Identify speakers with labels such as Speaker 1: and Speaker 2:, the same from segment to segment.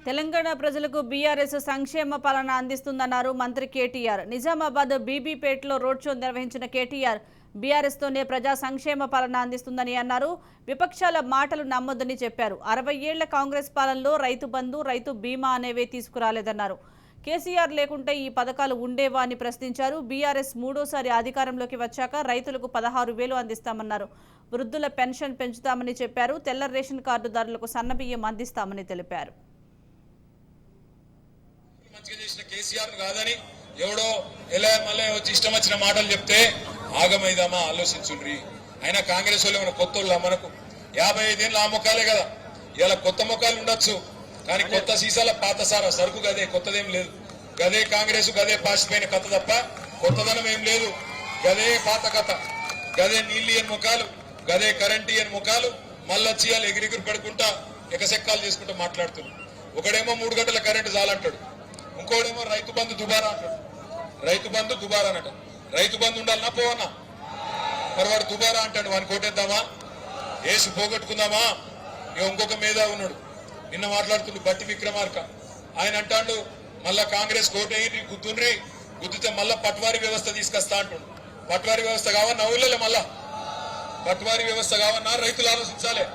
Speaker 1: తెలంగాణ ప్రజలకు బీఆర్ఎస్ సంక్షేమ పాలన అందిస్తుందన్నారు మంత్రి కేటీఆర్. నిజామాబాద్ బీబీపేటలో రోడ్ షో నిర్వహించిన కేటీఆర్ బీఆర్ఎస్ తోనే ప్రజా సంక్షేమ పాలన అందిస్తుందని అన్నారు. విపక్షాల మాటలు నమ్మొద్దని చెప్పారు. 60 ఏళ్ల కాంగ్రెస్ పాలనలో రైతు బంధు, రైతు బీమా అనేవే తీసుకురాలేదన్నారు. కేసీఆర్ లేకుంటే ఈ పథకాలు ఉండేవా అని ప్రశ్నించారు. బీఆర్ఎస్ మూడోసారి అధికారంలోకి వచ్చాక రైతులకు 16,000 అందిస్తామన్నారు. వృద్ధుల పెన్షన్ పెంచుతామని చెప్పారు. తెల్ల రేషన్ కార్డుదారులకు సన్నబియ్యం అందిస్తామని తెలిపారు.
Speaker 2: మంచిగా చేసిన కేసీఆర్ కాదని ఎవడో ఎలా మళ్ళీ వచ్చి ఇష్టం వచ్చిన మాటలు చెప్తే ఆగమైదామా ఆలోచించుండ్రి. అయినా కాంగ్రెస్ వాళ్ళు ఏమైనా కొత్త వాళ్ళు మనకు 55 ఏళ్ళు ఆ మొక్కలే కదా. ఇలా కొత్త మొక్కలు ఉండొచ్చు కానీ కొత్త సీసాల పాత సారా సరుకు గదే, కొత్తదేం లేదు. గదే కాంగ్రెస్, గదే పాసిపోయిన కథ తప్ప కొత్తదనం ఏం లేదు. గదే పాత కథ, గదే నీళ్ళు అని ముఖాలు, గదే కరెంట్ అని ముఖాలు. మళ్ళొచ్చి వాళ్ళు ఎగిరిగిరి పడుకుంటా ఎకసెక్కాలు చేసుకుంటూ మాట్లాడుతున్నారు. ఒకడేమో 3 గంటల కరెంటు చాలంటాడు, ఇంకోడేమో రైతు బంధు దుబారా అంటాడు. రైతు బంధు దుబారా అనట. రైతు బంధు ఉండాలన్నా పోవన్నా, మరి వాడు దుబారా అంటాడు. వాడిని కోటేద్దామా, వేసి పోగొట్టుకుందామా? ఇంకొక మీద ఉన్నాడు, నిన్న మాట్లాడుతుండు బట్టి విక్రమార్క. ఆయన అంటాడు మళ్ళా కాంగ్రెస్ కోటేయి గుద్దుండ్రి, గుద్దితే మళ్ళా పట్వారీ వ్యవస్థ తీసుకొస్తా అంటుండు. పట్వారీ వ్యవస్థ కావన్నా ఊళ్ళో మళ్ళా పట్వారీ వ్యవస్థ కావన్నా రైతులు ఆలోచించాలి.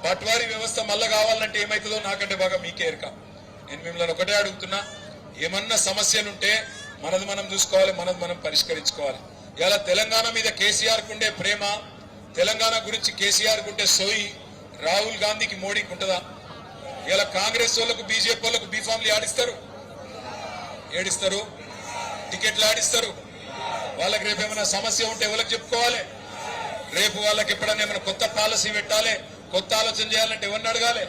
Speaker 2: పట్వారీ వ్యవస్థ మళ్ళా కావాలంటే ఏమవుతుందో నాకంటే బాగా మీకే ఎరక. నేను మిమ్మల్ని ఒకటే అడుగుతున్నా, ఏమన్నా సమస్యలుంటే మనది మనం చూసుకోవాలి, మనది మనం పరిష్కరించుకోవాలి. ఇలా తెలంగాణ మీద కేసీఆర్ కుండే ప్రేమ, తెలంగాణ గురించి కేసీఆర్ కుండే సోయి రాహుల్ గాంధీకి మోడీకి ఉంటుందా? ఇలా కాంగ్రెస్ వాళ్ళకు బీజేపీ వాళ్ళకు బీఫామ్లు ఏడిస్తారు, టికెట్లు ఆడిస్తారు. వాళ్ళకి రేపు ఏమైనా సమస్య ఉంటే ఎవరికి చెప్పుకోవాలి? రేపు వాళ్ళకి ఎప్పుడైనా ఏమైనా కొత్త పాలసీ పెట్టాలి, కొత్త ఆలోచన చేయాలంటే ఎవరిని అడగాలి?